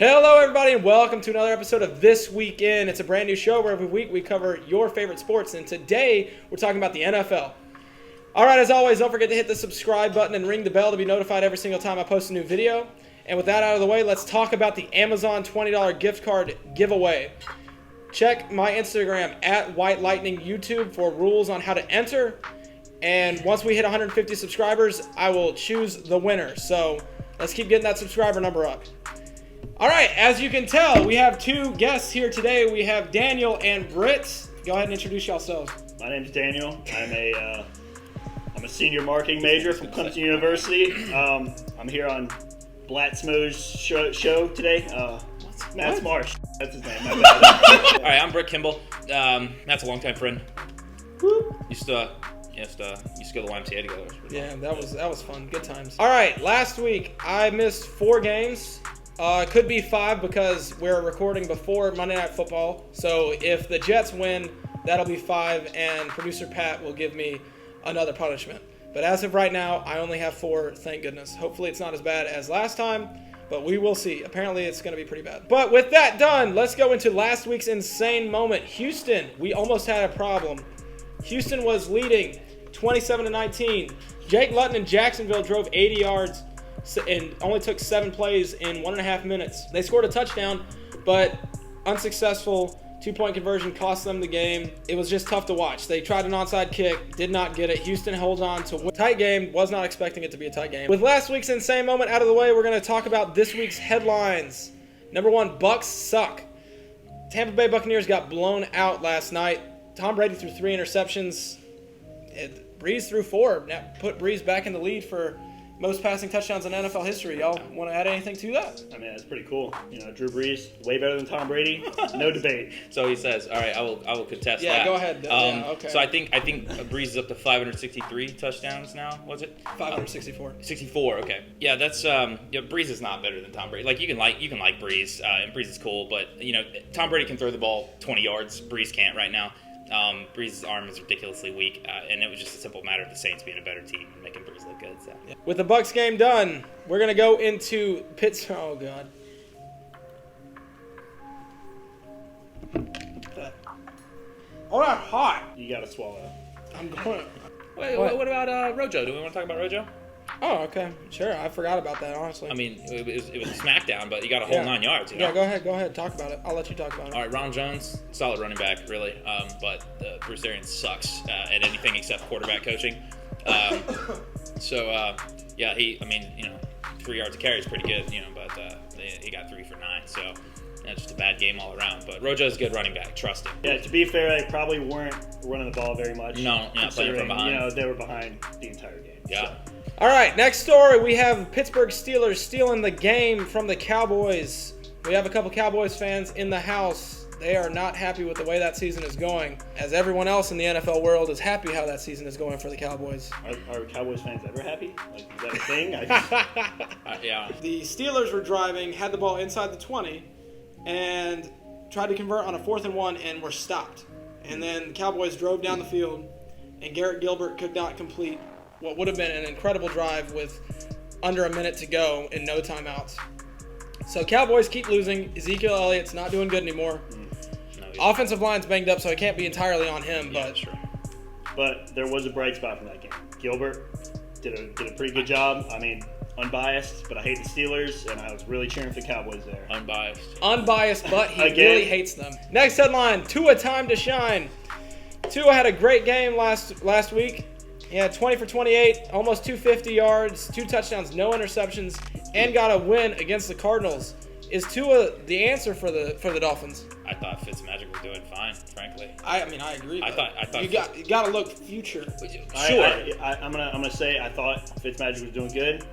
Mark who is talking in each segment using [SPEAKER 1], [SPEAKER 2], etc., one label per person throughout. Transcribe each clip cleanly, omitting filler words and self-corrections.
[SPEAKER 1] Hello, everybody, and welcome to another episode of This Week In. It's a brand new show where every week we cover your favorite sports, and today we're talking about the NFL. All right, as always, don't forget to hit the subscribe button and ring the bell to be notified every single time I post a new video. And with that out of the way, let's talk about the Amazon $20 gift card giveaway. Check my Instagram at WhiteLightning YouTube for rules on how to enter. And once we hit 150 subscribers, I will choose the winner. So let's keep getting that subscriber number up. All right, as you can tell, we have two guests here today. We have Daniel and Britt. Go ahead and introduce yourselves.
[SPEAKER 2] My name's Daniel. I'm a senior marketing major from Clemson University. I'm here on Blatsmo's show today. Matt's Marsh. That's his name. My bad.
[SPEAKER 3] All right, I'm Britt Kimball. Matt's a longtime friend. Used to go to the YMCA together.
[SPEAKER 1] Yeah, that was fun. Good times. All right, last week I missed 4 games. It could be 5 because we're recording before Monday Night Football. So if the Jets win, that'll be 5, and producer Pat will give me another punishment. But as of right now, I only have 4, thank goodness. Hopefully it's not as bad as last time, but we will see. Apparently it's going to be pretty bad. But with that done, let's go into last week's insane moment. Houston, we almost had a problem. Houston was leading 27-19. Jake Luton in Jacksonville drove 80 yards and only took 7 plays in 1.5 minutes. They scored a touchdown, but unsuccessful 2-point conversion cost them the game. It was just tough to watch. They tried an onside kick, did not get it. Houston holds on to a tight game. Was not expecting it to be a tight game. With last week's insane moment out of the way, we're going to talk about this week's headlines. Number 1, Bucks suck. Tampa Bay Buccaneers got blown out last night. Tom Brady threw 3 interceptions. Breeze threw 4. That put Breeze back in the lead for most passing touchdowns in NFL history. Y'all want to add anything to that?
[SPEAKER 2] I mean, that's pretty cool. Drew Brees, way better than Tom Brady. No debate.
[SPEAKER 3] So he says, all right, I will contest that.
[SPEAKER 1] Yeah, go ahead. Okay.
[SPEAKER 3] So I think Brees is up to 563 touchdowns now. Was it
[SPEAKER 1] 564?
[SPEAKER 3] 64. Okay. Yeah, that's Brees is not better than Tom Brady. Like you can like Brees, and Brees is cool, but Tom Brady can throw the ball 20 yards. Brees can't right now. Brees' arm is ridiculously weak, and it was just a simple matter of the Saints being a better team and making Brees look good. So.
[SPEAKER 1] Yeah. With the Bucs game done, we're going to go into Pittsburgh. Oh, God. Oh, that's hot.
[SPEAKER 2] You got to swallow.
[SPEAKER 1] I'm going.
[SPEAKER 3] Wait, what about Rojo? Do we want to talk about Rojo?
[SPEAKER 1] Oh, okay. Sure. I forgot about that, honestly.
[SPEAKER 3] I mean, it was a smackdown, but you got a whole 9 yards.
[SPEAKER 1] Yeah, go ahead. Talk about it. I'll let you talk about it.
[SPEAKER 3] All right, Ronald Jones, solid running back, really. But Bruce Arians sucks at anything except quarterback coaching. Yeah, 3 yards of carry is pretty good, but he got 3 for 9, so that's just a bad game all around. But Rojo's a good running back. Trust him.
[SPEAKER 2] Yeah, to be fair, they probably weren't running the ball very much.
[SPEAKER 3] No, not playing from behind.
[SPEAKER 2] They were behind the entire game.
[SPEAKER 3] Yeah.
[SPEAKER 2] So.
[SPEAKER 1] All right, next story. We have Pittsburgh Steelers stealing the game from the Cowboys. We have a couple Cowboys fans in the house. They are not happy with the way that season is going, as everyone else in the NFL world is happy how that season is going for the Cowboys.
[SPEAKER 2] Are Cowboys fans ever happy? Like, is that a thing?
[SPEAKER 3] Yeah.
[SPEAKER 1] The Steelers were driving, had the ball inside the 20, and tried to convert on a 4th and 1 and were stopped. And then the Cowboys drove down the field, and Garrett Gilbert could not complete what would have been an incredible drive with under a minute to go and no timeouts. So Cowboys keep losing. Ezekiel Elliott's not doing good anymore. Offensive line's banged up, so it can't be entirely on him.
[SPEAKER 3] Yeah, sure.
[SPEAKER 2] But there was a bright spot from that game. Gilbert did a pretty good job. I mean, unbiased, but I hate the Steelers, and I was really cheering for the Cowboys there.
[SPEAKER 1] Unbiased, but he really hates them. Next headline, Tua time to shine. Tua had a great game last week. He had 20 for 28, almost 250 yards, 2 touchdowns, no interceptions, and got a win against the Cardinals. Is Tua the answer for the Dolphins?
[SPEAKER 3] I thought Fitzmagic was doing fine, frankly.
[SPEAKER 1] I agree.
[SPEAKER 3] I thought
[SPEAKER 1] you got to look future.
[SPEAKER 3] Sure.
[SPEAKER 2] I'm gonna say I thought Fitzmagic was doing good.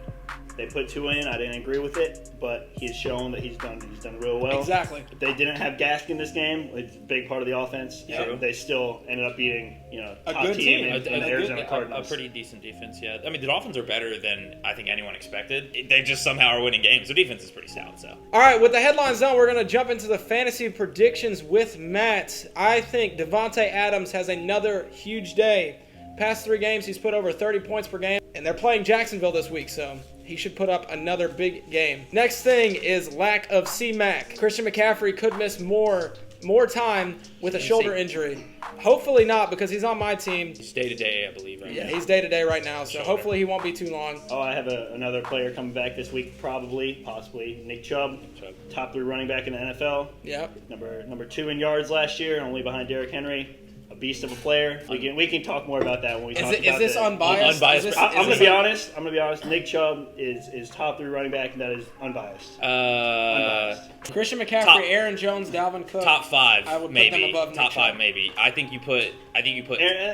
[SPEAKER 2] They put 2 in. I didn't agree with it, but he's shown that he's done real well.
[SPEAKER 1] Exactly.
[SPEAKER 2] They didn't have Gaskin this game. It's a big part of the offense.
[SPEAKER 1] Yeah.
[SPEAKER 2] So they still ended up beating
[SPEAKER 1] a
[SPEAKER 2] top
[SPEAKER 1] good team
[SPEAKER 2] in the Arizona Cardinals.
[SPEAKER 3] A pretty decent defense. Yeah. I mean, the Dolphins are better than I think anyone expected. They just somehow are winning games. Their defense is pretty stout. So.
[SPEAKER 1] All right, with the headlines done, we're gonna jump into the fantasy predictions with Matt. I think Devontae Adams has another huge day. Past 3 games, he's put over 30 points per game, and they're playing Jacksonville this week, so He should put up another big game. Next thing is lack of C-Mac. Christian McCaffrey could miss more time with a shoulder injury. Hopefully not, because he's on my team.
[SPEAKER 3] He's day-to-day, I believe, right now.
[SPEAKER 1] Yeah, he's day-to-day right now, so hopefully he won't be too long.
[SPEAKER 2] Oh, I have another player coming back this week, possibly. Nick Chubb, top 3 running back in the NFL.
[SPEAKER 1] Yep.
[SPEAKER 2] Number 2 in yards last year, only behind Derrick Henry. A beast of a player. We can talk more about that when we talk about
[SPEAKER 1] Is this unbiased?
[SPEAKER 3] Unbiased.
[SPEAKER 2] I'm going to be honest. Nick Chubb is top 3 running back, and that is unbiased. Unbiased.
[SPEAKER 1] Christian McCaffrey, Aaron Jones, Dalvin Cook.
[SPEAKER 3] Top 5,
[SPEAKER 1] I would
[SPEAKER 3] maybe.
[SPEAKER 1] put them above Nick
[SPEAKER 3] Top 5,
[SPEAKER 1] Chubb.
[SPEAKER 3] maybe. I think you put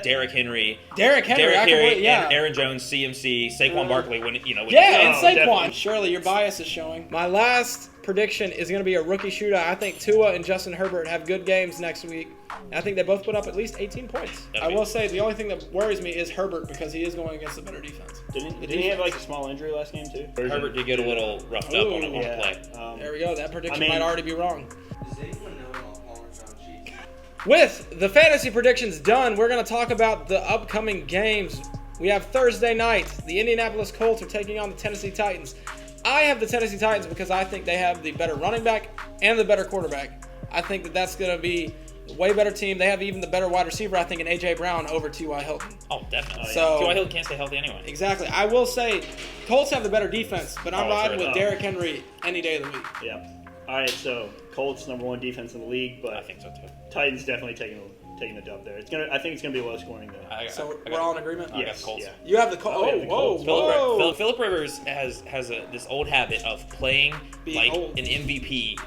[SPEAKER 3] Derrick Henry.
[SPEAKER 1] Yeah.
[SPEAKER 3] And Aaron Jones, CMC, Saquon Barkley. And
[SPEAKER 1] Saquon.
[SPEAKER 2] definitely.
[SPEAKER 1] Surely your bias is showing. My last prediction is going to be a rookie shootout. I think Tua and Justin Herbert have good games next week. I think they both put up at least 18 points. I will say the only thing that worries me is Herbert, because he is going against a better defense.
[SPEAKER 2] Didn't he have like a small injury last game too?
[SPEAKER 3] Herbert did get a little roughed up on a play.
[SPEAKER 1] There we go. That prediction might already be wrong.
[SPEAKER 4] Does anyone know about Parmesan cheese?
[SPEAKER 1] With the fantasy predictions done, we're going to talk about the upcoming games. We have Thursday night. The Indianapolis Colts are taking on the Tennessee Titans. I have the Tennessee Titans because I think they have the better running back and the better quarterback. I think that that's going to be a way better team. They have even the better wide receiver, I think, in A.J. Brown over T.Y. Hilton.
[SPEAKER 3] Oh, definitely.
[SPEAKER 1] So-
[SPEAKER 3] T.Y. Hilton can't stay healthy anyway.
[SPEAKER 1] Exactly. I will say Colts have the better defense, but I'm riding with Derrick Henry any day of the week.
[SPEAKER 2] Yeah. All right. So Colts number 1 defense in the league, but
[SPEAKER 3] I think so too.
[SPEAKER 2] Titans definitely taking the dub there. I think it's gonna be low scoring though.
[SPEAKER 1] So we're all in agreement?
[SPEAKER 3] I got
[SPEAKER 2] Yes.
[SPEAKER 3] the Colts.
[SPEAKER 2] Yeah.
[SPEAKER 1] You have the Colts.
[SPEAKER 2] I have the Colts.
[SPEAKER 1] Whoa.
[SPEAKER 3] Phillip Rivers has this old habit of playing
[SPEAKER 1] Being
[SPEAKER 3] like
[SPEAKER 1] old.
[SPEAKER 3] an MVP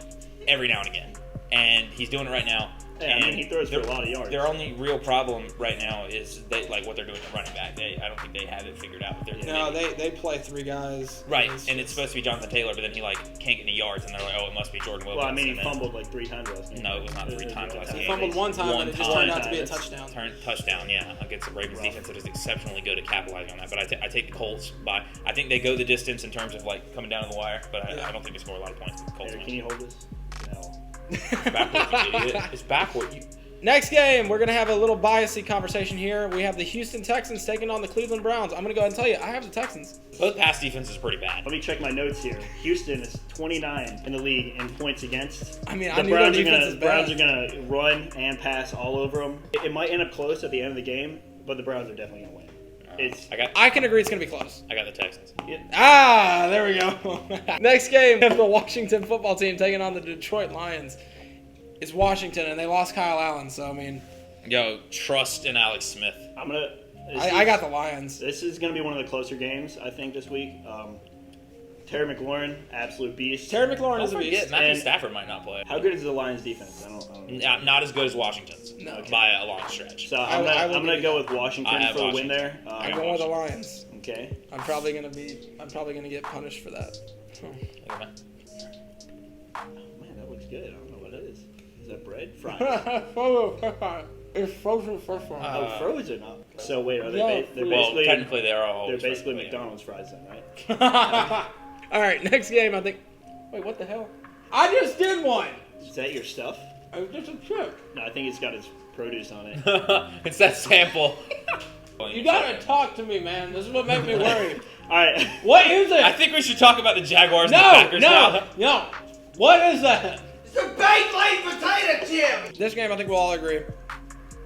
[SPEAKER 3] every now and again, and he's doing it right now.
[SPEAKER 2] Yeah, I mean, he throws for a lot of yards.
[SPEAKER 3] Their only real problem right now is what they're doing at running back. I don't think they have it figured out.
[SPEAKER 1] No, they play 3 guys.
[SPEAKER 3] Right, and it's supposed to be Jonathan Taylor, but then he can't get any yards, and they're like, oh, it must be Jordan Wilkins.
[SPEAKER 2] Well, I mean, he
[SPEAKER 3] and then-
[SPEAKER 2] fumbled like 3 times last game.
[SPEAKER 3] No, it was not 3 times last game.
[SPEAKER 1] He fumbled one time, and it just turned out to be a touchdown.
[SPEAKER 3] Touchdown, yeah, against the Ravens defense that is exceptionally good at capitalizing on that. But I take the Colts by. I think they go the distance in terms of coming down to the wire, but I don't think they score a lot of points. Colts
[SPEAKER 2] Can
[SPEAKER 3] win.
[SPEAKER 2] you hold this? No.
[SPEAKER 3] It's backward, you idiot. It's backward.
[SPEAKER 1] Next game, we're going to have a little biasy conversation here. We have the Houston Texans taking on the Cleveland Browns. I'm going to go ahead and tell you, I have the Texans.
[SPEAKER 3] Both pass defense is pretty bad.
[SPEAKER 2] Let me check my notes here. Houston is 29 in the league in points against.
[SPEAKER 1] I mean,
[SPEAKER 2] The
[SPEAKER 1] I knew their
[SPEAKER 2] Browns
[SPEAKER 1] defense is
[SPEAKER 2] Browns are
[SPEAKER 1] bad.
[SPEAKER 2] gonna run and pass all over them. It might end up close at the end of the game, but the Browns are definitely gonna win.
[SPEAKER 1] I can agree it's going to be close.
[SPEAKER 3] I got the Texans.
[SPEAKER 1] There we go. Next game, we have the Washington football team taking on the Detroit Lions. It's Washington, and they lost Kyle Allen, so, I mean...
[SPEAKER 3] Yo, trust in Alex Smith.
[SPEAKER 1] I got the Lions.
[SPEAKER 2] This is gonna be one of the closer games, I think, this week. Terry McLaurin, absolute beast.
[SPEAKER 1] Terry McLaurin
[SPEAKER 3] Don't
[SPEAKER 1] is a
[SPEAKER 3] forget,
[SPEAKER 1] beast.
[SPEAKER 3] Matthew
[SPEAKER 2] And-
[SPEAKER 3] Stafford might not play.
[SPEAKER 2] How good is the Lions defense? I don't
[SPEAKER 3] Not as good as Washington's by a long stretch.
[SPEAKER 2] So
[SPEAKER 1] I
[SPEAKER 2] I'm
[SPEAKER 1] will
[SPEAKER 2] gonna
[SPEAKER 1] give
[SPEAKER 2] go
[SPEAKER 1] you
[SPEAKER 2] with Washington
[SPEAKER 3] I have
[SPEAKER 2] for a win
[SPEAKER 3] Washington.
[SPEAKER 2] there.
[SPEAKER 1] I'm going with the Lions.
[SPEAKER 2] Okay.
[SPEAKER 1] I'm probably gonna get punished for that.
[SPEAKER 2] Man, that looks good. I don't know what it is. Is that bread? Fries?
[SPEAKER 1] It's frozen fish fry.
[SPEAKER 2] Oh, frozen up. So wait, are they?
[SPEAKER 1] Yeah,
[SPEAKER 2] They're
[SPEAKER 3] Well,
[SPEAKER 2] basically.
[SPEAKER 3] technically they are all.
[SPEAKER 2] They're basically
[SPEAKER 3] yeah.
[SPEAKER 2] McDonald's fries then, right?
[SPEAKER 1] All right, next game. I think. Wait, what the hell? I just did one.
[SPEAKER 2] Is that your stuff?
[SPEAKER 1] It was just a chip.
[SPEAKER 2] No, I think it's got its produce on it.
[SPEAKER 3] It's that sample.
[SPEAKER 1] You gotta talk to me, man. This is what makes me worry.
[SPEAKER 2] All right.
[SPEAKER 1] What is it?
[SPEAKER 3] I think we should talk about the Jaguars and the Packers now.
[SPEAKER 1] No. What is that?
[SPEAKER 4] It's a baked laid potato chip!
[SPEAKER 1] This game, I think we'll all agree.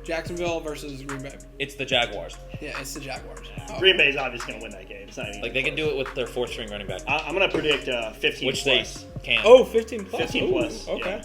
[SPEAKER 1] Jacksonville versus Green Bay.
[SPEAKER 3] It's the Jaguars.
[SPEAKER 1] Yeah, it's the Jaguars.
[SPEAKER 2] Green Bay's obviously gonna win that game. It's not even.
[SPEAKER 3] Like they can do it with their 4th string running back,
[SPEAKER 2] I'm gonna predict 15
[SPEAKER 3] which
[SPEAKER 2] plus.
[SPEAKER 3] they can.
[SPEAKER 1] Oh, 15 plus.
[SPEAKER 2] 15
[SPEAKER 1] Ooh,
[SPEAKER 2] plus,
[SPEAKER 1] Okay.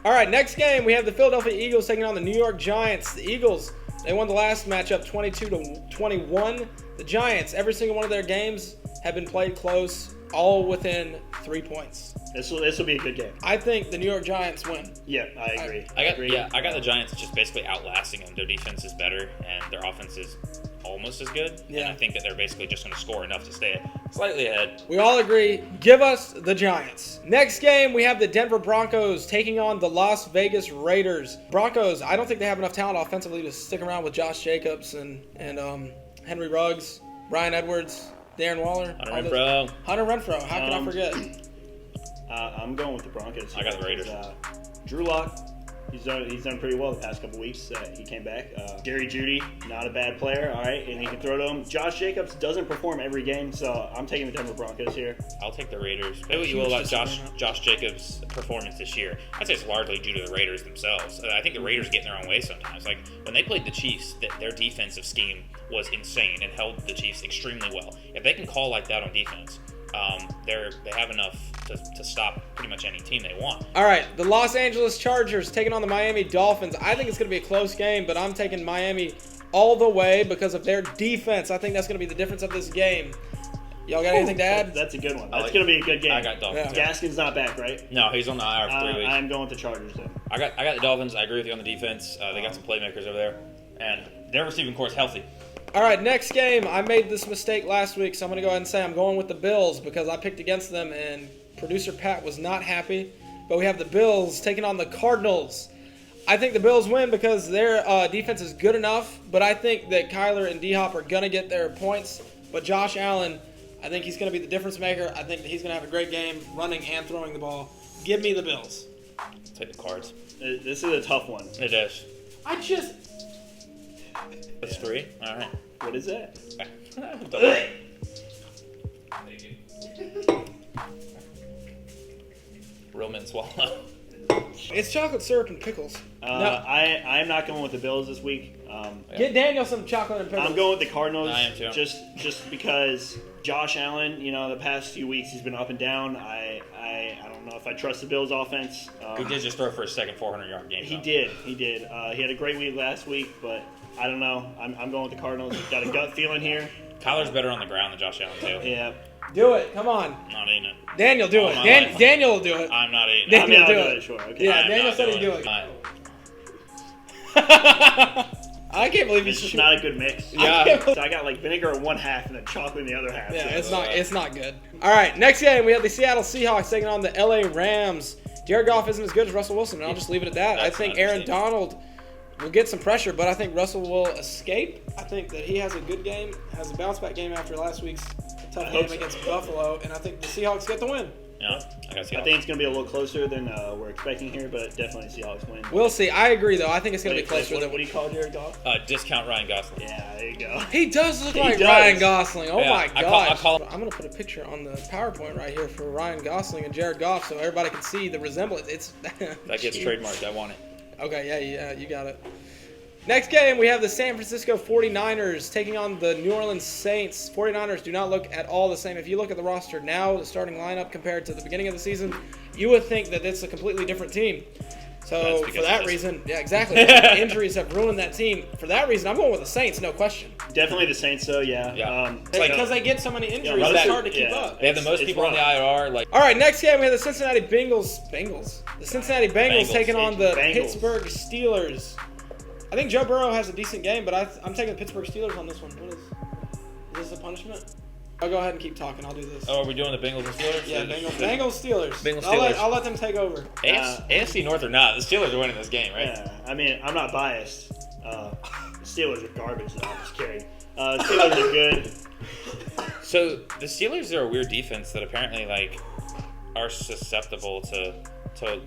[SPEAKER 1] All right, next game, we have the Philadelphia Eagles taking on the New York Giants. The Eagles, they won the last matchup 22-21. The Giants, every single one of their games have been played close, all within 3 points.
[SPEAKER 2] This will be a good game.
[SPEAKER 1] I think the New York Giants win.
[SPEAKER 2] Yeah, I agree.
[SPEAKER 3] I got the Giants just basically outlasting them. Their defense is better and their offense is almost as good.
[SPEAKER 1] Yeah.
[SPEAKER 3] And I think that they're basically just going to score enough to stay slightly ahead.
[SPEAKER 1] We all agree, give us the Giants. Next game, we have the Denver Broncos taking on the Las Vegas Raiders. Broncos, I don't think they have enough talent offensively to stick around with Josh Jacobs and Henry Ruggs, Brian Edwards, Darren Waller. Hunter Renfrow. How could I forget?
[SPEAKER 2] I'm going with the Broncos.
[SPEAKER 3] I got the Raiders.
[SPEAKER 2] Drew Lock, He's done pretty well the past couple weeks. He came back. Jerry Jeudy, not a bad player, all right, and he can throw to him. Josh Jacobs doesn't perform every game, so I'm taking the Denver Broncos here.
[SPEAKER 3] I'll take the Raiders. Say what you will about Josh Jacobs' performance this year. I'd say it's largely due to the Raiders themselves. I think the Raiders get in their own way sometimes. Like when they played the Chiefs, their defensive scheme was insane and held the Chiefs extremely well. If they can call like that on defense, they have enough to stop pretty much any team they want.
[SPEAKER 1] All right, the Los Angeles Chargers taking on the Miami Dolphins. I think it's going to be a close game, but I'm taking Miami all the way because of their defense. I think that's going to be the difference of this game. Y'all got anything to add?
[SPEAKER 2] That's a good one. That's going to be a good game.
[SPEAKER 3] I got Dolphins.
[SPEAKER 1] Yeah.
[SPEAKER 2] Gaskin's not back, right?
[SPEAKER 3] No, he's on the IR for 3 weeks.
[SPEAKER 2] I'm going with the Chargers, though.
[SPEAKER 3] I got the Dolphins. I agree with you on the defense. They got some playmakers over there, and their receiving core is healthy.
[SPEAKER 1] All right, next game. I made this mistake last week, so I'm going to go ahead and say I'm going with the Bills because I picked against them, and producer Pat was not happy. But we have the Bills taking on the Cardinals. I think the Bills win because their defense is good enough, but I think that Kyler and D-Hop are going to get their points. But Josh Allen, I think he's going to be the difference maker. I think that he's going to have a great game running and throwing the ball. Give me the Bills.
[SPEAKER 3] Take the Cards.
[SPEAKER 2] This is a tough one.
[SPEAKER 3] It is. That's 3. All right.
[SPEAKER 2] What is that?
[SPEAKER 3] Real mint swallow.
[SPEAKER 1] It's chocolate syrup and pickles.
[SPEAKER 2] I'm not going with the Bills this week.
[SPEAKER 1] Get Daniel some chocolate and pickles.
[SPEAKER 2] I'm going with the Cardinals.
[SPEAKER 3] I am too.
[SPEAKER 2] Just because Josh Allen, the past few weeks he's been up and down. I don't know if I trust the Bills offense.
[SPEAKER 3] He did just throw for his second 400-yard game.
[SPEAKER 2] He did. He had a great week last week, but I don't know. I'm going with the Cardinals. Got a gut feeling here.
[SPEAKER 3] Kyler's better on the ground than Josh Allen too.
[SPEAKER 2] Yeah.
[SPEAKER 1] Do it. Come on.
[SPEAKER 3] I'm not eating it.
[SPEAKER 1] Daniel, do
[SPEAKER 3] All
[SPEAKER 1] it.
[SPEAKER 3] my life.
[SPEAKER 1] Daniel will do it.
[SPEAKER 3] I'm not eating it.
[SPEAKER 1] Daniel,
[SPEAKER 2] I'll
[SPEAKER 1] do
[SPEAKER 2] do
[SPEAKER 1] it.
[SPEAKER 2] it. Sure. Okay.
[SPEAKER 1] Yeah,
[SPEAKER 3] I'm
[SPEAKER 1] Daniel
[SPEAKER 3] not
[SPEAKER 1] said he'd
[SPEAKER 3] doing
[SPEAKER 1] do it.
[SPEAKER 3] I-
[SPEAKER 1] I can't believe
[SPEAKER 2] It's
[SPEAKER 1] you
[SPEAKER 2] just not a good mix.
[SPEAKER 1] Yeah.
[SPEAKER 2] So I got like vinegar in one half and then chocolate in the other half.
[SPEAKER 1] Yeah,
[SPEAKER 2] so.
[SPEAKER 1] it's not good. All right, next game we have the Seattle Seahawks taking on the LA Rams. Jared Goff isn't as good as Russell Wilson, and I'll just leave it at that. I
[SPEAKER 3] That's
[SPEAKER 1] think
[SPEAKER 3] not
[SPEAKER 1] Aaron
[SPEAKER 3] understandable.
[SPEAKER 1] Donald will get some pressure, but I think Russell will escape. I think that he has a good game, has a bounce back game after last week's tough
[SPEAKER 2] I
[SPEAKER 1] game
[SPEAKER 2] hope so.
[SPEAKER 1] against Buffalo, and I think the Seahawks get the win.
[SPEAKER 3] Yeah, I got
[SPEAKER 2] I think it's going to be a little closer than we're expecting here, but definitely Seahawks win.
[SPEAKER 1] We'll see. I agree, though. I think it's going to be closer
[SPEAKER 2] what,
[SPEAKER 1] than
[SPEAKER 2] what do you call Jared Goff?
[SPEAKER 3] discount Ryan Gosling.
[SPEAKER 2] Yeah, there you go.
[SPEAKER 1] He does look
[SPEAKER 2] He
[SPEAKER 1] like
[SPEAKER 2] does.
[SPEAKER 1] Ryan Gosling. Oh
[SPEAKER 3] Yeah,
[SPEAKER 1] my
[SPEAKER 3] I
[SPEAKER 1] gosh.
[SPEAKER 3] call-
[SPEAKER 1] I'm going to put a picture on the PowerPoint right here for Ryan Gosling and Jared Goff so everybody can see the resemblance. It's
[SPEAKER 3] That gets trademarked. I want it.
[SPEAKER 1] Okay, yeah, you got it. Next game, we have the San Francisco 49ers taking on the New Orleans Saints. 49ers do not look at all the same. If you look at the roster now, the starting lineup compared to the beginning of the season, you would think that it's a completely different team. So
[SPEAKER 3] That's
[SPEAKER 1] for
[SPEAKER 3] because
[SPEAKER 1] that
[SPEAKER 3] of this.
[SPEAKER 1] reason, yeah, exactly. Injuries have ruined that team. For that reason, I'm going with the Saints, no question.
[SPEAKER 2] Definitely the Saints, though, yeah.
[SPEAKER 3] Yeah.
[SPEAKER 1] It's
[SPEAKER 3] like-
[SPEAKER 1] because they get so many injuries,
[SPEAKER 2] Russ-
[SPEAKER 1] it's hard to keep
[SPEAKER 2] yeah.
[SPEAKER 1] up.
[SPEAKER 3] They have the most
[SPEAKER 2] It's
[SPEAKER 3] people on the
[SPEAKER 2] rough.
[SPEAKER 3] IR. Like
[SPEAKER 1] All right, next game we have the Cincinnati Bengals. The Cincinnati Bengals
[SPEAKER 3] Bengals,
[SPEAKER 1] taking on the
[SPEAKER 2] Bengals.
[SPEAKER 1] Pittsburgh Steelers. I think Joe Burrow has a decent game, but I'm taking the Pittsburgh Steelers on this one. Is this a punishment? I'll go ahead and keep talking. I'll do this.
[SPEAKER 3] oh, are we doing the Bengals and Steelers?
[SPEAKER 1] Yeah, Bengals Steelers.
[SPEAKER 3] Bengals,
[SPEAKER 1] I'll let,
[SPEAKER 3] Steelers.
[SPEAKER 1] I'll let them take over.
[SPEAKER 3] AFC North or not, the Steelers are winning this game, right?
[SPEAKER 2] Yeah, I mean, I'm not biased. Steelers are garbage, though. I'm just kidding. Steelers are good.
[SPEAKER 3] So the Steelers are a weird defense that apparently are susceptible to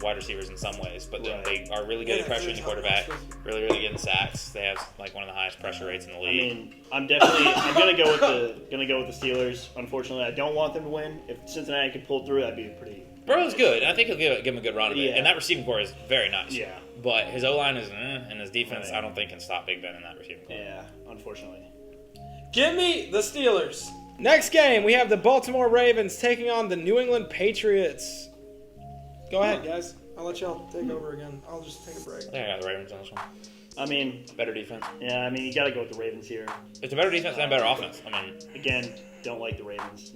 [SPEAKER 3] wide receivers in some ways, but then
[SPEAKER 2] Right.
[SPEAKER 3] they are really good at pressuring the quarterback, really getting sacks. They have one of the highest pressure rates in the
[SPEAKER 2] I
[SPEAKER 3] league.
[SPEAKER 2] mean, I'm gonna go with the Steelers. Unfortunately, I don't want them to win. If Cincinnati could pull through, that'd be pretty.
[SPEAKER 3] Burrow's good, and I think he'll give him a good run of it.
[SPEAKER 2] Yeah.
[SPEAKER 3] And that receiving core is very nice.
[SPEAKER 2] Yeah.
[SPEAKER 3] But his O-line is, and his defense,
[SPEAKER 2] Right.
[SPEAKER 3] I don't think can stop Big Ben in that receiving core.
[SPEAKER 2] Yeah, unfortunately.
[SPEAKER 1] Give me the Steelers. Next game, we have the Baltimore Ravens taking on the New England Patriots. Go ahead, guys. I'll let y'all take over again. I'll just take a break.
[SPEAKER 3] I think I got the Ravens on this one.
[SPEAKER 2] I mean,
[SPEAKER 3] Better defense.
[SPEAKER 2] yeah, I mean, you gotta go with the Ravens here.
[SPEAKER 3] It's a better defense and a better offense. I mean,
[SPEAKER 2] Again, don't like the Ravens.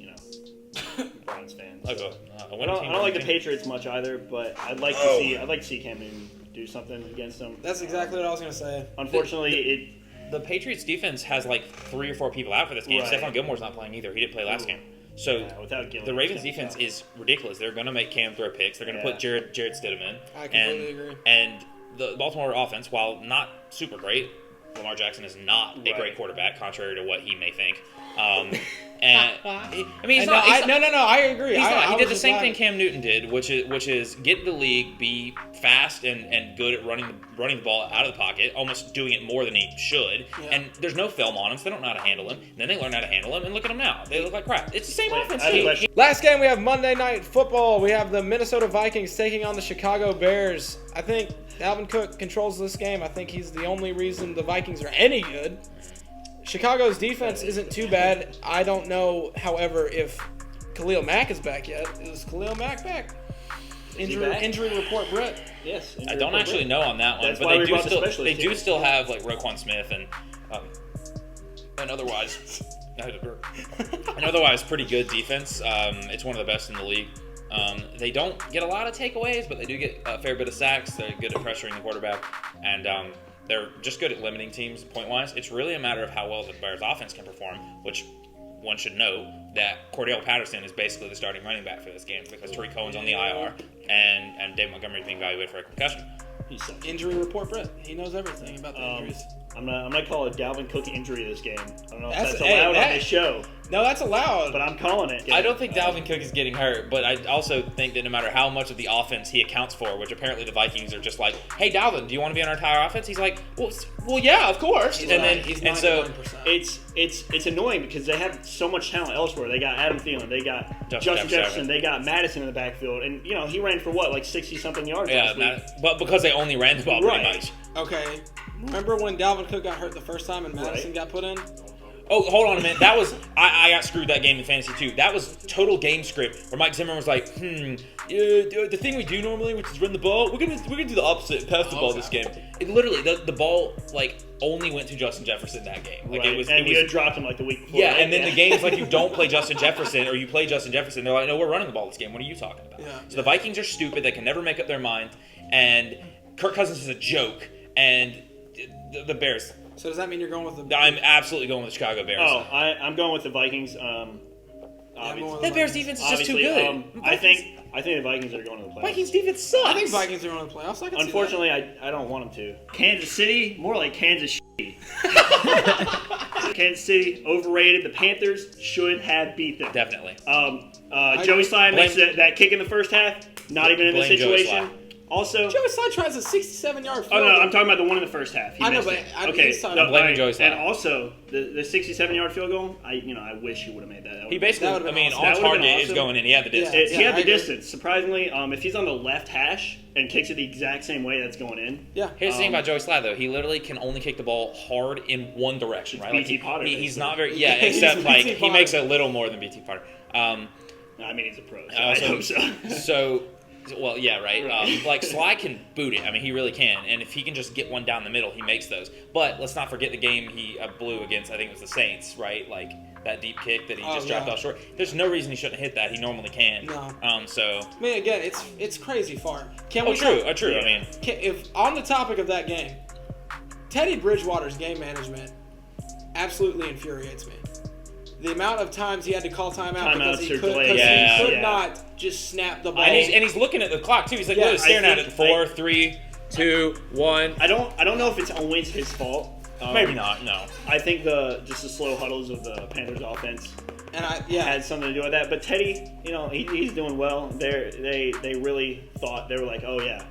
[SPEAKER 2] Browns fans.
[SPEAKER 3] like
[SPEAKER 2] So.
[SPEAKER 3] a
[SPEAKER 2] I
[SPEAKER 3] winning
[SPEAKER 2] don't
[SPEAKER 3] team.
[SPEAKER 2] like the
[SPEAKER 3] winning team.
[SPEAKER 2] Patriots much either, but I'd like to see Cam Newton do something against them.
[SPEAKER 1] That's exactly what I was going to say.
[SPEAKER 2] Unfortunately,
[SPEAKER 3] The Patriots defense has 3 or 4 people out for this game.
[SPEAKER 2] Right.
[SPEAKER 3] Stephon Gilmore's not playing either. He didn't play last game. So
[SPEAKER 2] without Gilmore,
[SPEAKER 3] the Ravens
[SPEAKER 2] it's gonna
[SPEAKER 3] defense
[SPEAKER 2] be
[SPEAKER 3] is ridiculous. They're going to make Cam throw picks. They're going to
[SPEAKER 2] Yeah.
[SPEAKER 3] put Jared Stidham in.
[SPEAKER 1] I completely agree.
[SPEAKER 3] And the Baltimore offense, while not super great, Lamar Jackson is not a
[SPEAKER 2] Right.
[SPEAKER 3] great quarterback, contrary to what he may think. And he's not.
[SPEAKER 1] I agree.
[SPEAKER 3] He's not. He
[SPEAKER 1] I
[SPEAKER 3] did
[SPEAKER 1] was
[SPEAKER 3] the
[SPEAKER 1] just
[SPEAKER 3] same
[SPEAKER 1] laughing.
[SPEAKER 3] thing Cam Newton did, which is get the league, be fast and good at running the ball out of the pocket, almost doing it more than he should.
[SPEAKER 1] Yeah.
[SPEAKER 3] And there's no film on him, so they don't know how to handle him. And then they learn how to handle him, and look at them now. They look like crap. It's the same offense.
[SPEAKER 2] I have a question.
[SPEAKER 1] Last game, we have Monday Night Football. We have the Minnesota Vikings taking on the Chicago Bears. I think Dalvin Cook controls this game. I think he's the only reason the Vikings are any good. Chicago's defense isn't too bad. I don't know, however, if Khalil Mack is back yet. Is Khalil Mack back? Injury report, Britt.
[SPEAKER 2] Yes.
[SPEAKER 3] I don't actually know on that one,
[SPEAKER 2] That's
[SPEAKER 3] but
[SPEAKER 2] why
[SPEAKER 3] they
[SPEAKER 2] we
[SPEAKER 3] do
[SPEAKER 2] brought the
[SPEAKER 3] still
[SPEAKER 2] specialist here.
[SPEAKER 3] have like Roquan Smith and otherwise pretty good defense. It's one of the best in the league. They don't get a lot of takeaways, but they do get a fair bit of sacks. They're good at pressuring the quarterback, and they're just good at limiting teams point-wise. It's really a matter of how well the Bears' offense can perform, which one should know that Cordell Patterson is basically the starting running back for this game because Tariq Cohen's on the IR and Dave Montgomery is being evaluated for a concussion.
[SPEAKER 1] Injury report, Britt. He knows everything about the injuries.
[SPEAKER 2] I'm gonna call a Dalvin Cook injury this game. I don't know if
[SPEAKER 1] That's-
[SPEAKER 2] that's
[SPEAKER 1] hey,
[SPEAKER 2] allowed
[SPEAKER 1] that-
[SPEAKER 2] on this show,
[SPEAKER 1] No, that's allowed.
[SPEAKER 2] but I'm calling it.
[SPEAKER 3] I don't think Dalvin Cook is getting hurt, but I also think that no matter how much of the offense he accounts for, which apparently the Vikings are just like, hey, Dalvin, do you want to be on our entire offense? He's like, well, yeah, of course.
[SPEAKER 1] He's
[SPEAKER 3] So
[SPEAKER 1] 99%.
[SPEAKER 2] It's annoying because they have so much talent elsewhere. They got Adam Thielen, they got Justin Jefferson, they got Madison in the backfield, and he ran for what, like 60-something yards last week.
[SPEAKER 3] but because they only ran the ball pretty much.
[SPEAKER 1] Okay. Remember when Dalvin Cook got hurt the first time and Madison got put in?
[SPEAKER 3] Oh, hold on a minute. That was I got screwed that game in fantasy too. That was total game script where Mike Zimmer was like, the thing we do normally, which is run the ball, we're gonna do the opposite and pass the ball this game. It literally the ball like only went to Justin Jefferson that game. Like
[SPEAKER 2] Right.
[SPEAKER 3] it
[SPEAKER 2] you
[SPEAKER 3] was
[SPEAKER 2] had dropped him like the week before.
[SPEAKER 3] yeah,
[SPEAKER 2] right?
[SPEAKER 3] and then the games like you don't play Justin Jefferson or you play Justin Jefferson, they're like, no, we're running the ball this game. What are you talking about?
[SPEAKER 1] Yeah.
[SPEAKER 3] So the Vikings are stupid. They can never make up their mind, and Kirk Cousins is a joke, and the Bears.
[SPEAKER 1] So does that mean you're going with the...
[SPEAKER 3] I'm absolutely going with the Chicago Bears.
[SPEAKER 2] Oh, I'm going with the Vikings.
[SPEAKER 1] I'm going with
[SPEAKER 3] That
[SPEAKER 1] the
[SPEAKER 3] Bears
[SPEAKER 1] Vikings.
[SPEAKER 3] defense is just too
[SPEAKER 2] Obviously,
[SPEAKER 3] good.
[SPEAKER 2] I think the Vikings are going to the playoffs.
[SPEAKER 3] Vikings defense sucks.
[SPEAKER 1] I think Vikings are going to the playoffs. I can
[SPEAKER 2] Unfortunately, I don't want them to. Kansas City, more like Kansas shitty. Kansas City, overrated. The Panthers should have beat them.
[SPEAKER 3] Definitely.
[SPEAKER 2] Joey Slye makes
[SPEAKER 3] blame-
[SPEAKER 2] that kick in the first half. Not even in the
[SPEAKER 3] Blame Joey
[SPEAKER 2] situation. Also,
[SPEAKER 1] Joey Slye tries a 67-yard field.
[SPEAKER 2] oh no, I'm talking about the one in the first half. He
[SPEAKER 1] I know,
[SPEAKER 2] missed
[SPEAKER 1] but
[SPEAKER 2] it.
[SPEAKER 1] I-
[SPEAKER 2] Okay,
[SPEAKER 1] he's talking-
[SPEAKER 2] no,
[SPEAKER 3] I'm blaming
[SPEAKER 2] right.
[SPEAKER 3] Joey Slye.
[SPEAKER 2] And also the 67-yard field goal. I wish he would have made that.
[SPEAKER 3] He basically,
[SPEAKER 1] That would've been awesome.
[SPEAKER 3] on
[SPEAKER 2] That would've been
[SPEAKER 3] target is
[SPEAKER 2] awesome.
[SPEAKER 3] going in. He had the distance.
[SPEAKER 1] Yeah.
[SPEAKER 2] He had
[SPEAKER 1] I
[SPEAKER 2] the
[SPEAKER 1] agree.
[SPEAKER 2] distance. Surprisingly, if he's on the left hash and kicks it the exact same way, that's going in.
[SPEAKER 1] Yeah.
[SPEAKER 3] Here's the thing about Joey Slye, though. He literally can only kick the ball hard in one direction, right?
[SPEAKER 2] BT Potter,
[SPEAKER 3] He's
[SPEAKER 2] basically.
[SPEAKER 3] not very... Yeah,
[SPEAKER 1] He's
[SPEAKER 3] except,
[SPEAKER 1] BT
[SPEAKER 3] like, he
[SPEAKER 1] Potter.
[SPEAKER 3] makes a little more than BT Potter.
[SPEAKER 2] I mean, he's a pro. So I hope so.
[SPEAKER 3] So, well, yeah, right.
[SPEAKER 2] Right.
[SPEAKER 3] Like, Sly can boot it. I mean, he really can. And if he can just get one down the middle, he makes those. But let's not forget the game he blew against, I think it was the Saints, right? Like, that deep kick that he just dropped off short. There's no reason he shouldn't hit that. He normally can.
[SPEAKER 1] No.
[SPEAKER 3] So...
[SPEAKER 1] I mean, again, it's crazy far. Can
[SPEAKER 3] Oh,
[SPEAKER 1] we
[SPEAKER 3] true.
[SPEAKER 1] go-
[SPEAKER 3] Oh, true.
[SPEAKER 2] Yeah.
[SPEAKER 3] I mean...
[SPEAKER 1] If on the topic of that game, Teddy Bridgewater's game management absolutely infuriates me. The amount of times he had to call timeout because he
[SPEAKER 2] Timeouts or
[SPEAKER 1] could,
[SPEAKER 2] delays.
[SPEAKER 1] because
[SPEAKER 3] Yeah.
[SPEAKER 1] he could
[SPEAKER 2] Yeah.
[SPEAKER 1] not just snap the ball.
[SPEAKER 3] And he's looking at the clock, too. He's like,
[SPEAKER 1] Yeah,
[SPEAKER 3] look, staring
[SPEAKER 2] I
[SPEAKER 3] at it.
[SPEAKER 2] think-
[SPEAKER 3] 4, 3, 2, 1.
[SPEAKER 2] I don't know if it's always his fault.
[SPEAKER 3] Maybe not, no.
[SPEAKER 2] I think just the slow huddles of the Panthers offense
[SPEAKER 1] and
[SPEAKER 2] had something to do with that. But Teddy, he's doing well. They really thought, they were like, oh yeah,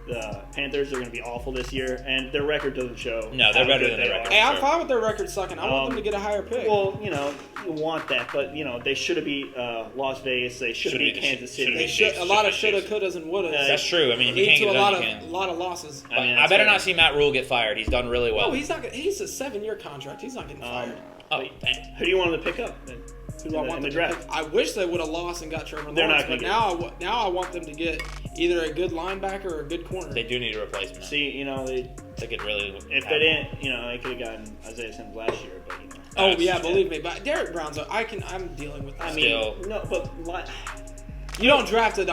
[SPEAKER 2] the Panthers are going to be awful this year, and their record doesn't show.
[SPEAKER 3] No, they're
[SPEAKER 2] how
[SPEAKER 3] better
[SPEAKER 2] good
[SPEAKER 3] than
[SPEAKER 2] they
[SPEAKER 3] their
[SPEAKER 2] are.
[SPEAKER 3] record.
[SPEAKER 1] Hey, I'm
[SPEAKER 3] Sure.
[SPEAKER 1] fine with their record sucking. I want them to get a higher pick.
[SPEAKER 2] Well, you want that, but they should have beat Las Vegas. They should have beat Kansas City.
[SPEAKER 1] they should, a lot of shoulda, couldas, and wouldas.
[SPEAKER 3] That's true. I mean, if you
[SPEAKER 1] lead
[SPEAKER 3] can't
[SPEAKER 1] to
[SPEAKER 3] get
[SPEAKER 1] a
[SPEAKER 3] it
[SPEAKER 1] lot
[SPEAKER 3] done,
[SPEAKER 1] of
[SPEAKER 3] you can.
[SPEAKER 1] lot of losses.
[SPEAKER 2] I mean,
[SPEAKER 3] I
[SPEAKER 2] that's
[SPEAKER 3] better
[SPEAKER 2] fair.
[SPEAKER 3] not see Matt Rule get fired. He's done really well.
[SPEAKER 1] No, he's not. He's a 7-year contract. He's not getting fired.
[SPEAKER 3] Oh, dang.
[SPEAKER 2] Who do you want them to pick up then?
[SPEAKER 1] Who do I want
[SPEAKER 2] in
[SPEAKER 1] them
[SPEAKER 2] the
[SPEAKER 1] to
[SPEAKER 2] draft?
[SPEAKER 1] pick? I wish they would have lost and got Trevor
[SPEAKER 2] They're
[SPEAKER 1] Lawrence,
[SPEAKER 2] not
[SPEAKER 1] but
[SPEAKER 2] gonna
[SPEAKER 1] now I want them to get either a good linebacker or a good corner.
[SPEAKER 3] They do need a replacement.
[SPEAKER 2] See,
[SPEAKER 3] They could really.
[SPEAKER 2] if they didn't, they could have gotten Isaiah Sims last year, but
[SPEAKER 1] Oh
[SPEAKER 3] That's-
[SPEAKER 1] yeah, believe me. But Derek Brown's. I'm dealing with that.
[SPEAKER 2] I
[SPEAKER 3] Still.
[SPEAKER 2] mean, no, but
[SPEAKER 1] You don't draft a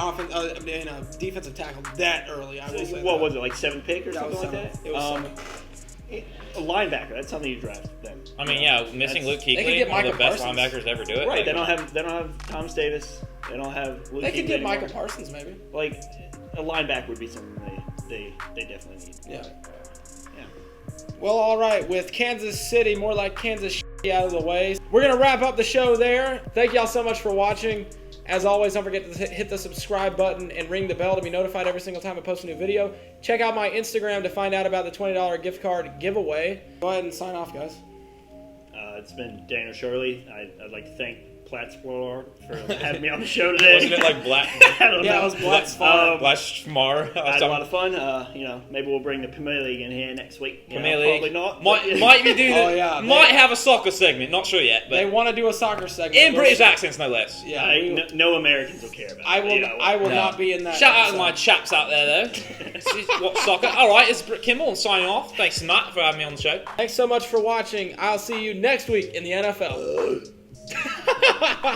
[SPEAKER 1] defensive tackle that early. I will say
[SPEAKER 2] what
[SPEAKER 1] that.
[SPEAKER 2] was it, like 7th pick or
[SPEAKER 1] That was
[SPEAKER 2] something like
[SPEAKER 1] seven.
[SPEAKER 2] that?
[SPEAKER 1] It was seven.
[SPEAKER 2] A linebacker, that's something you draft then.
[SPEAKER 3] I mean, yeah, missing Luke
[SPEAKER 1] They could
[SPEAKER 3] Kuechly,
[SPEAKER 1] get
[SPEAKER 3] one of
[SPEAKER 1] Micah
[SPEAKER 3] the best
[SPEAKER 1] Parsons.
[SPEAKER 3] linebackers to ever do it.
[SPEAKER 2] Right,
[SPEAKER 3] Like,
[SPEAKER 2] they don't have Thomas Davis. They don't have Luke
[SPEAKER 1] They could
[SPEAKER 2] Kuechly
[SPEAKER 1] get
[SPEAKER 2] anymore.
[SPEAKER 1] Micah Parsons maybe.
[SPEAKER 2] Like a linebacker would be something they definitely need.
[SPEAKER 1] Yeah.
[SPEAKER 2] Yeah.
[SPEAKER 1] Well, all right. With Kansas City, more like Kansas out of the way. We're going to wrap up the show there. Thank y'all so much for watching. As always, don't forget to hit the subscribe button and ring the bell to be notified every single time I post a new video. Check out my Instagram to find out about the $20 gift card giveaway. Go ahead and sign off, guys.
[SPEAKER 2] It's been Daniel Shirley. I'd like to thank Plattsburgh for having me on the show today.
[SPEAKER 3] Wasn't it like Black?
[SPEAKER 2] I don't
[SPEAKER 1] Yeah,
[SPEAKER 2] know.
[SPEAKER 1] it was Black's Farm.
[SPEAKER 3] Black Schmar.
[SPEAKER 2] I had a lot of fun. Maybe we'll bring the Premier League in here next week.
[SPEAKER 3] Premier League.
[SPEAKER 2] Probably not.
[SPEAKER 3] Might we do?
[SPEAKER 1] Oh, yeah,
[SPEAKER 3] Might have a soccer segment. Not sure yet,
[SPEAKER 1] They
[SPEAKER 3] but
[SPEAKER 1] want to do a soccer segment.
[SPEAKER 3] in British accents, no less.
[SPEAKER 1] Yeah,
[SPEAKER 2] no Americans will care about it.
[SPEAKER 1] I will not be in that.
[SPEAKER 3] Shout out to
[SPEAKER 1] episode.
[SPEAKER 3] my chaps out there, though. What soccer? All right, it's Britt Kimball signing off. Thanks, Matt, for having me on the show.
[SPEAKER 1] Thanks so much for watching. I'll see you next week in the NFL.